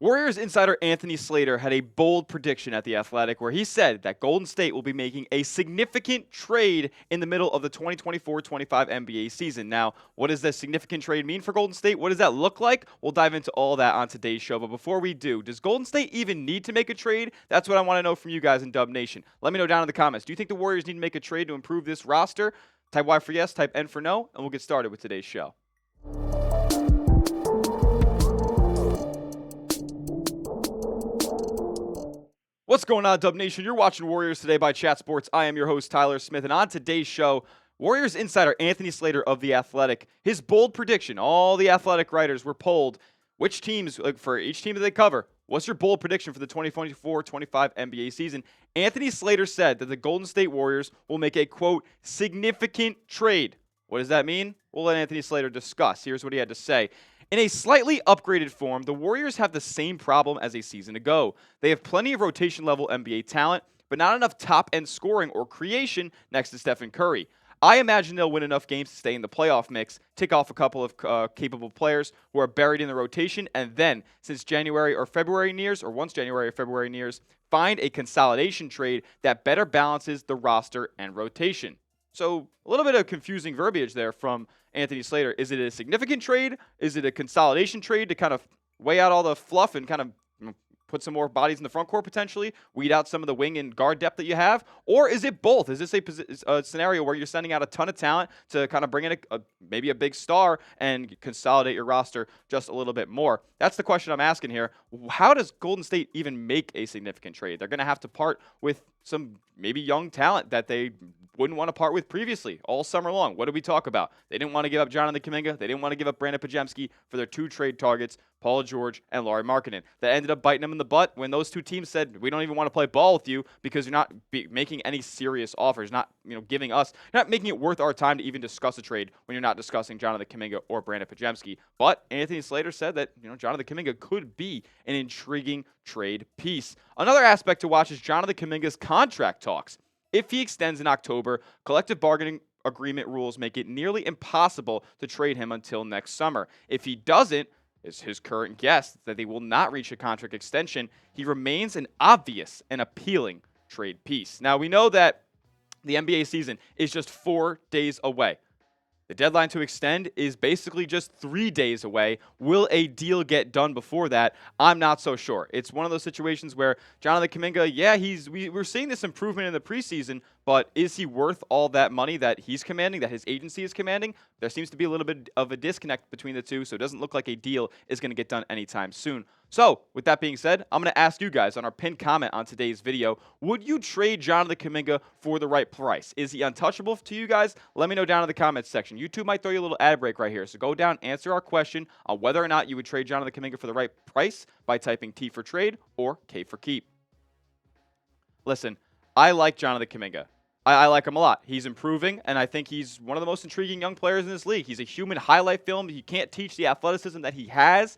Warriors insider Anthony Slater had a bold prediction at The Athletic where he said that Golden State will be making a significant trade in the middle of the 2024-25 NBA season. Now, what does this significant trade mean for Golden State? What does that look like? We'll dive into all that on today's show. But before we do, does Golden State even need to make a trade? That's what I want to know from you guys in Dub Nation. Let me know down in the comments. Do you think the Warriors need to make a trade to improve this roster? Type Y for yes, type N for no, and we'll get started with today's show. What's going on, Dub Nation? You're watching Warriors Today by Chat Sports. I am your host, Tyler Smith, and on today's show, Warriors insider Anthony Slater of The Athletic, his bold prediction. All the Athletic writers were polled which teams, for each team that they cover, what's your bold prediction for the 2024-25 NBA season? Anthony Slater said that the Golden State Warriors will make a, quote, significant trade. What does that mean? We'll let Anthony Slater discuss. Here's what he had to say. In a slightly upgraded form, the Warriors have the same problem as a season ago. They have plenty of rotation-level NBA talent, but not enough top-end scoring or creation next to Stephen Curry. I imagine they'll win enough games to stay in the playoff mix, tick off a couple of capable players who are buried in the rotation, and then, since January or February nears, or once January or February nears, find a consolidation trade that better balances the roster and rotation. So a little bit of confusing verbiage there from Anthony Slater. Is it a significant trade? Is it a consolidation trade to kind of weigh out all the fluff and kind of put some more bodies in the front court potentially, weed out some of the wing and guard depth that you have? Or is it both? Is this a scenario where you're sending out a ton of talent to kind of bring in maybe a big star and consolidate your roster just a little bit more? That's the question I'm asking here. How does Golden State even make a significant trade? They're going to have to part with some maybe young talent that they wouldn't want to part with previously all summer long. What did we talk about? They didn't want to give up Jonathan Kuminga. They didn't want to give up Brandon Pajemski for their two trade targets, Paul George and Lauri Markkanen. That ended up biting them in the butt when those two teams said, we don't even want to play ball with you because you're not making any serious offers, not giving us, not making it worth our time to even discuss a trade when you're not discussing Jonathan Kuminga or Brandon Pajemski. But Anthony Slater said that Jonathan Kuminga could be an intriguing trade piece. Another aspect to watch is Jonathan Kuminga's contract talks. If he extends in October, collective bargaining agreement rules make it nearly impossible to trade him until next summer. If he doesn't, is his current guess that they will not reach a contract extension, he remains an obvious and appealing trade piece. Now, we know that the NBA season is just 4 days away. The deadline to extend is basically just 3 days away. Will a deal get done before that? I'm not so sure. It's one of those situations where Jonathan Kuminga, yeah, we're seeing this improvement in the preseason, but is he worth all that money that he's commanding, that his agency is commanding? There seems to be a little bit of a disconnect between the two, so it doesn't look like a deal is going to get done anytime soon. So, with that being said, I'm going to ask you guys on our pinned comment on today's video, would you trade Jonathan Kuminga for the right price? Is he untouchable to you guys? Let me know down in the comments section. YouTube might throw you a little ad break right here, so go down, answer our question on whether or not you would trade Jonathan Kuminga for the right price by typing T for trade or K for keep. Listen, I like Jonathan Kuminga. I like him a lot. He's improving, and I think he's one of the most intriguing young players in this league. He's a human highlight film. He can't teach the athleticism that he has.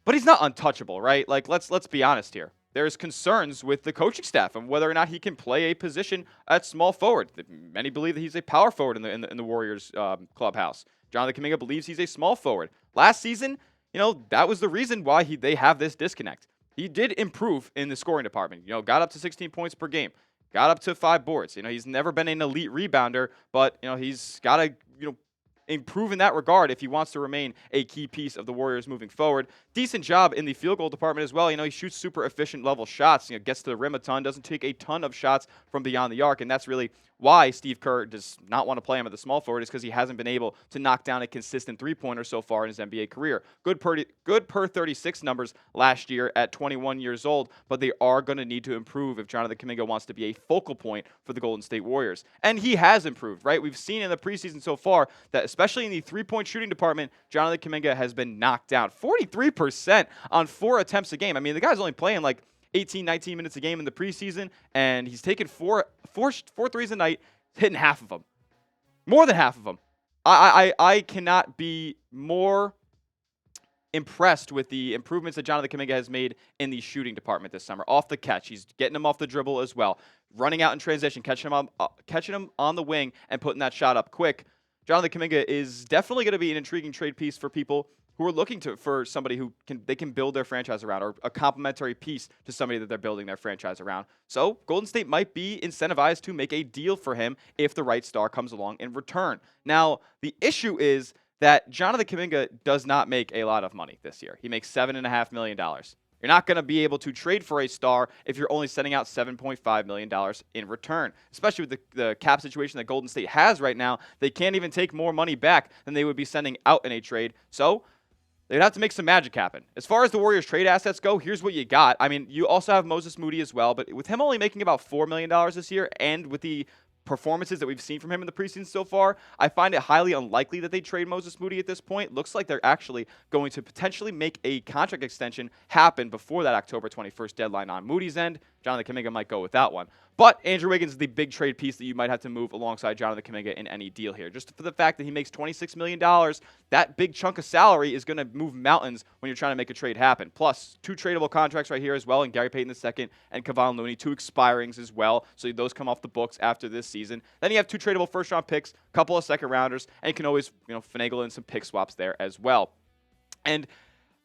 But he's not untouchable, right? Like, let's be honest here. There's concerns with the coaching staff and whether or not he can play a position at small forward. Many believe that he's a power forward in the Warriors clubhouse. Jonathan Kuminga believes he's a small forward. Last season, that was the reason why they have this disconnect. He did improve in the scoring department. Got up to 16 points per game, got up to 5 boards. He's never been an elite rebounder, but he's got to improve in that regard if he wants to remain a key piece of the Warriors moving forward. Decent job in the field goal department as well. He shoots super efficient level shots, gets to the rim a ton, doesn't take a ton of shots from beyond the arc, and that's really why Steve Kerr does not want to play him at the small forward, is because he hasn't been able to knock down a consistent three-pointer so far in his NBA career. Good per 36 numbers last year at 21 years old, but they are going to need to improve if Jonathan Kuminga wants to be a focal point for the Golden State Warriors. And he has improved, right? We've seen in the preseason so far that especially in the three-point shooting department, Jonathan Kuminga has been knocked down. 43% on 4 attempts a game. I mean, the guy's only playing like 18, 19 minutes a game in the preseason, and he's taken four threes a night, hitting half of them. More than half of them. I cannot be more impressed with the improvements that Jonathan Kuminga has made in the shooting department this summer. Off the catch, he's getting them off the dribble as well. Running out in transition, catching him on the wing and putting that shot up quick. Jonathan Kuminga is definitely going to be an intriguing trade piece for people who are looking for somebody who can build their franchise around, or a complementary piece to somebody that they're building their franchise around. So Golden State might be incentivized to make a deal for him if the right star comes along in return. Now, the issue is that Jonathan Kuminga does not make a lot of money this year. He makes $7.5 million. You're not going to be able to trade for a star if you're only sending out $7.5 million in return, especially with the cap situation that Golden State has right now. They can't even take more money back than they would be sending out in a trade. So they'd have to make some magic happen. As far as the Warriors trade assets go, here's what you got. I mean, you also have Moses Moody as well, but with him only making about $4 million this year, and with the performances that we've seen from him in the preseason so far, I find it highly unlikely that they trade Moses Moody at this point. Looks like they're actually going to potentially make a contract extension happen before that October 21st deadline on Moody's end. Jonathan Kuminga might go with that one. But Andrew Wiggins is the big trade piece that you might have to move alongside Jonathan Kuminga in any deal here. Just for the fact that he makes $26 million, that big chunk of salary is going to move mountains when you're trying to make a trade happen. Plus, 2 tradable contracts right here as well, and Gary Payton II and Kevon Looney, 2 expirings as well. So those come off the books after this season. Then you have 2 tradable first-round picks, a couple of second-rounders, and you can always finagle in some pick swaps there as well. And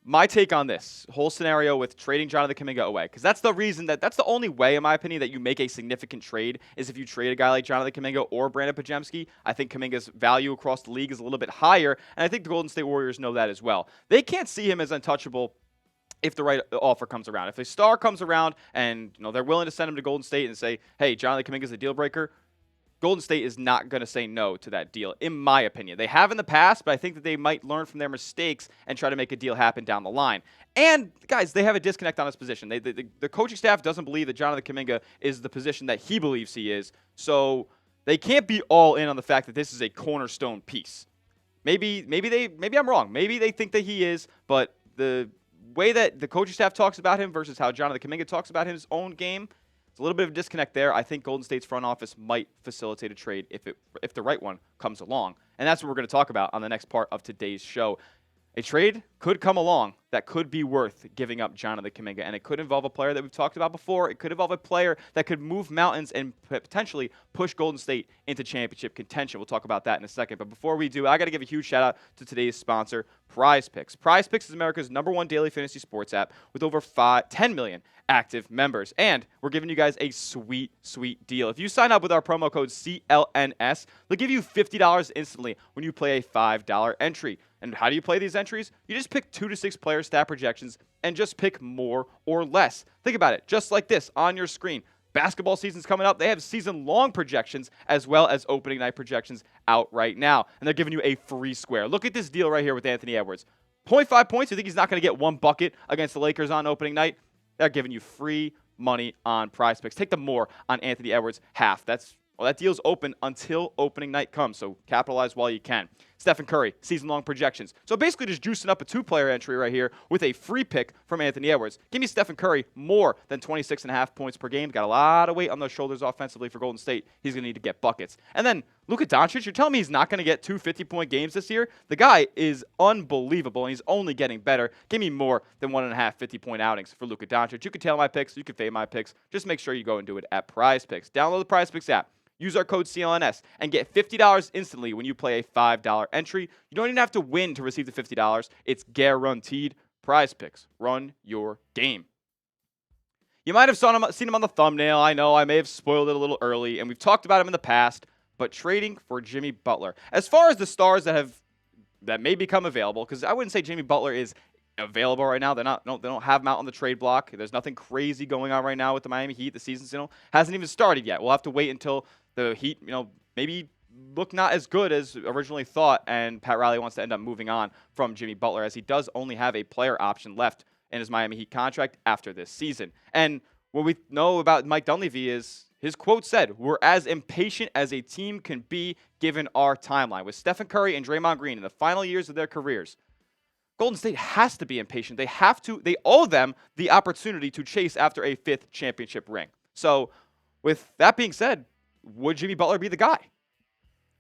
my take on this whole scenario with trading Jonathan Kuminga away, because that's the only way, in my opinion, that you make a significant trade is if you trade a guy like Jonathan Kuminga or Brandon Podziemski. I think Kuminga's value across the league is a little bit higher, and I think the Golden State Warriors know that as well. They can't see him as untouchable if the right offer comes around. If a star comes around and they're willing to send him to Golden State and say, hey, Jonathan Kuminga's a deal breaker, Golden State is not going to say no to that deal, in my opinion. They have in the past, but I think that they might learn from their mistakes and try to make a deal happen down the line. And, guys, they have a disconnect on this position. The coaching staff doesn't believe that Jonathan Kuminga is the position that he believes he is, so they can't be all in on the fact that this is a cornerstone piece. Maybe I'm wrong. Maybe they think that he is, but the way that the coaching staff talks about him versus how Jonathan Kuminga talks about his own game, it's a little bit of a disconnect there. I think Golden State's front office might facilitate a trade if the right one comes along. And that's what we're going to talk about on the next part of today's show. A trade could come along that could be worth giving up Jonathan Kuminga, and it could involve a player that we've talked about before. It could involve a player that could move mountains and potentially push Golden State into championship contention. We'll talk about that in a second. But before we do, I got to give a huge shout out to today's sponsor, PrizePicks. PrizePicks is America's #1 daily fantasy sports app with over 10 million active members. And we're giving you guys a sweet, sweet deal. If you sign up with our promo code CLNS, they'll give you $50 instantly when you play a $5 entry. And how do you play these entries? You just pick 2 to 6 player stat projections and just pick more or less. Think about it, just like this on your screen. Basketball season's coming up. They have season-long projections as well as opening night projections out right now. And they're giving you a free square. Look at this deal right here with Anthony Edwards. 0.5 points. You think he's not going to get 1 bucket against the Lakers on opening night? They're giving you free money on PrizePicks. Take the more on Anthony Edwards half. That deal's open until opening night comes, so capitalize while you can. Stephen Curry, season-long projections. So basically just juicing up a 2-player entry right here with a free pick from Anthony Edwards. Give me Stephen Curry more than 26.5 points per game. Got a lot of weight on those shoulders offensively for Golden State. He's going to need to get buckets. And then Luka Doncic, you're telling me he's not going to get 2 50-point games this year? The guy is unbelievable, and he's only getting better. Give me more than 1.5 50-point outings for Luka Doncic. You can tail my picks. You can fade my picks. Just make sure you go and do it at PrizePicks. Download the PrizePicks app. Use our code CLNS and get $50 instantly when you play a $5 entry. You don't even have to win to receive the $50. It's guaranteed. PrizePicks. Run your game. You might have seen him on the thumbnail. I know I may have spoiled it a little early, and we've talked about him in the past, but trading for Jimmy Butler. As far as the stars that may become available, because I wouldn't say Jimmy Butler is available right now. They don't have him out on the trade block. There's nothing crazy going on right now with the Miami Heat. The season hasn't even started yet. We'll have to wait until the Heat, maybe look not as good as originally thought, and Pat Riley wants to end up moving on from Jimmy Butler, as he does only have a player option left in his Miami Heat contract after this season. And what we know about Mike Dunleavy is his quote said, "We're as impatient as a team can be given our timeline." With Stephen Curry and Draymond Green in the final years of their careers, Golden State has to be impatient. They owe them the opportunity to chase after a 5th championship ring. So with that being said, would Jimmy Butler be the guy?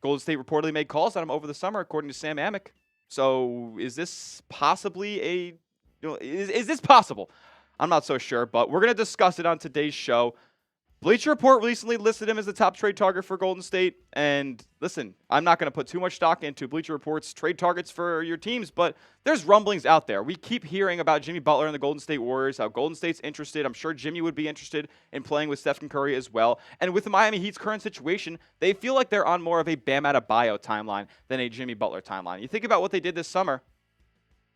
Golden State reportedly made calls on him over the summer, according to Sam Amick. So is this possibly is this possible? I'm not so sure, but we're going to discuss it on today's show. Bleacher Report recently listed him as the top trade target for Golden State. And listen, I'm not going to put too much stock into Bleacher Report's trade targets for your teams, but there's rumblings out there. We keep hearing about Jimmy Butler and the Golden State Warriors, how Golden State's interested. I'm sure Jimmy would be interested in playing with Stephen Curry as well. And with the Miami Heat's current situation, they feel like they're on more of a Bam Adebayo timeline than a Jimmy Butler timeline. You think about what they did this summer.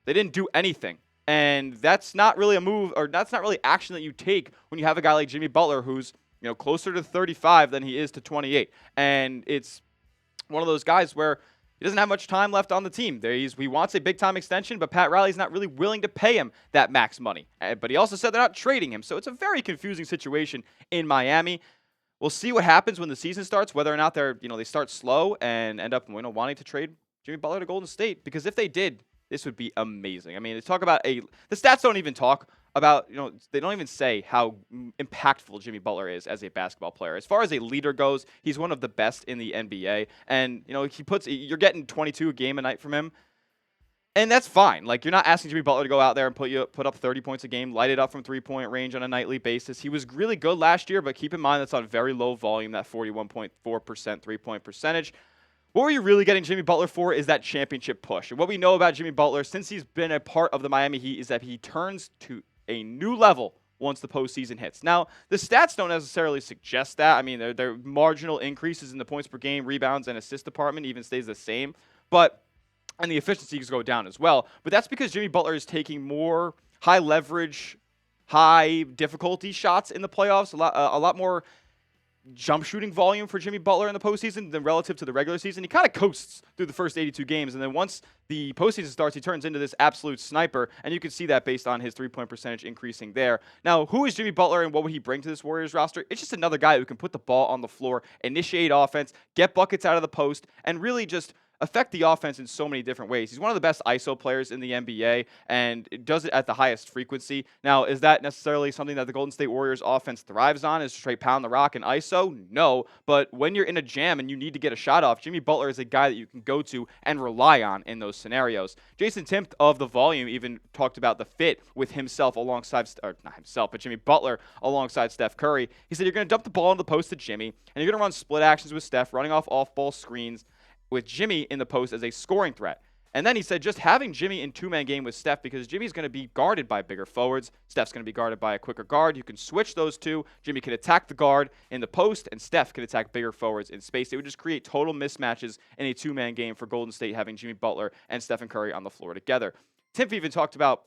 They didn't do anything. And that's not really a move, or that's not really action that you take when you have a guy like Jimmy Butler who's closer to 35 than he is to 28. And it's one of those guys where he doesn't have much time left on the team. He wants a big-time extension, but Pat Riley's not really willing to pay him that max money. But he also said they're not trading him. So it's a very confusing situation in Miami. We'll see what happens when the season starts, whether or not they start slow and end up wanting to trade Jimmy Butler to Golden State. Because if they did, this would be amazing. I mean, the stats don't even talk about, they don't even say how impactful Jimmy Butler is as a basketball player. As far as a leader goes, he's one of the best in the NBA. And, you're getting 22 a game a night from him. And that's fine. Like, you're not asking Jimmy Butler to go out there and put up 30 points a game, light it up from three-point range on a nightly basis. He was really good last year, but keep in mind that's on very low volume, that 41.4% three-point percentage. What we're really getting Jimmy Butler for is that championship push. And what we know about Jimmy Butler since he's been a part of the Miami Heat is that he turns to a new level once the postseason hits. Now, the stats don't necessarily suggest that. I mean, their marginal increases in the points per game, rebounds, and assist department even stays the same. And the efficiencies go down as well. But that's because Jimmy Butler is taking more high leverage, high difficulty shots in the playoffs, a lot more jump shooting volume for Jimmy Butler in the postseason than relative to the regular season. He kind of coasts through the first 82 games, and then once the postseason starts, he turns into this absolute sniper, and you can see that based on his three-point percentage increasing there. Now, who is Jimmy Butler, and what would he bring to this Warriors roster? It's just another guy who can put the ball on the floor, initiate offense, get buckets out of the post, and really just affect the offense in so many different ways. He's one of the best ISO players in the NBA and does it at the highest frequency. Now, is that necessarily something that the Golden State Warriors offense thrives on, is to straight pound the rock and ISO? No, but when you're in a jam and you need to get a shot off, Jimmy Butler is a guy that you can go to and rely on in those scenarios. Jason Timpt of The Volume even talked about the fit with himself alongside, or not himself, but Jimmy Butler alongside Steph Curry. He said you're going to dump the ball in the post to Jimmy, and you're going to run split actions with Steph, running off-ball screens, with Jimmy in the post as a scoring threat. And then he said just having Jimmy in two-man game with Steph, because Jimmy's going to be guarded by bigger forwards. Steph's going to be guarded by a quicker guard. You can switch those two. Jimmy can attack the guard in the post, and Steph can attack bigger forwards in space. It would just create total mismatches in a two-man game for Golden State, having Jimmy Butler and Stephen Curry on the floor together. Tim even talked about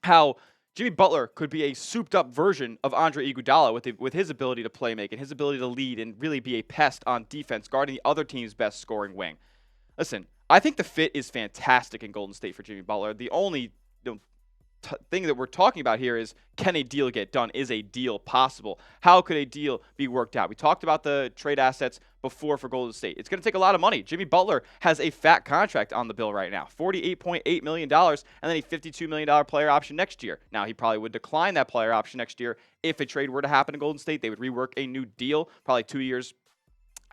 how Jimmy Butler could be a souped-up version of Andre Iguodala with his ability to play make and his ability to lead and really be a pest on defense, guarding the other team's best scoring wing. Listen, I think the fit is fantastic in Golden State for Jimmy Butler. The only thing that we're talking about here is, can a deal get done? Is a deal possible? How could a deal be worked out? We talked about the trade assets before for Golden State. It's going to take a lot of money. Jimmy Butler has a fat contract on the bill right now, $48.8 million, and then a $52 million player option next year. Now, he probably would decline that player option next year if a trade were to happen in Golden State. They would rework a new deal, probably 2 years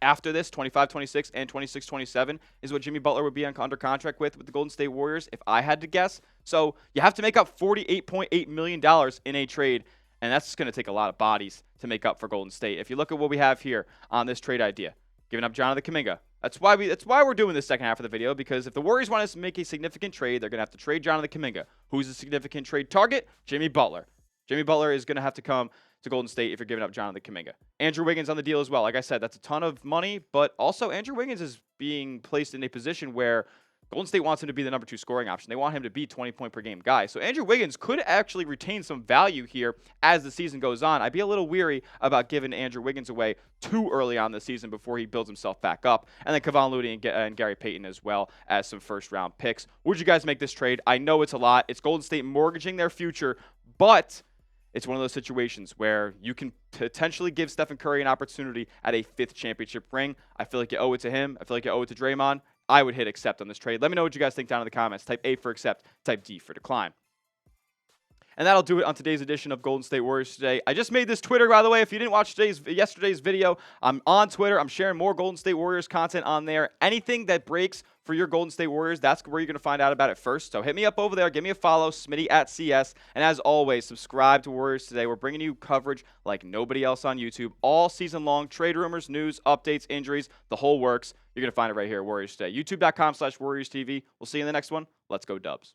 after this. 25-26 and 26-27 is what Jimmy Butler would be under contract with the Golden State Warriors, if I had to guess. So you have to make up $48.8 million in a trade, and that's going to take a lot of bodies to make up for Golden State. If you look at what we have here on this trade idea, giving up Jonathan Kuminga. That's why we're doing this second half of the video, because if the Warriors want us to make a significant trade, they're going to have to trade Jonathan Kuminga. Who's a significant trade target? Jimmy Butler. Jimmy Butler is going to have to come to Golden State if you're giving up Jonathan Kuminga. Andrew Wiggins on the deal as well. Like I said, that's a ton of money, but also Andrew Wiggins is being placed in a position where Golden State wants him to be the number 2 scoring option. They want him to be 20-point-per-game guy. So Andrew Wiggins could actually retain some value here as the season goes on. I'd be a little weary about giving Andrew Wiggins away too early on the season before he builds himself back up. And then Kevon Looney and Gary Payton as well as some first-round picks. Would you guys make this trade? I know it's a lot. It's Golden State mortgaging their future, but it's one of those situations where you can potentially give Stephen Curry an opportunity at a 5th championship ring. I feel like you owe it to him. I feel like you owe it to Draymond. I would hit accept on this trade. Let me know what you guys think down in the comments. Type A for accept. Type D for decline. And that'll do it on today's edition of Golden State Warriors Today. I just made this Twitter, by the way. If you didn't watch yesterday's video, I'm on Twitter. I'm sharing more Golden State Warriors content on there. Anything that breaks for your Golden State Warriors, that's where you're going to find out about it first. So hit me up over there. Give me a follow, Smitty@CS. And as always, subscribe to Warriors Today. We're bringing you coverage like nobody else on YouTube all season long. Trade rumors, news, updates, injuries, the whole works. You're going to find it right here at Warriors Today. YouTube.com/WarriorsTV. We'll see you in the next one. Let's go Dubs.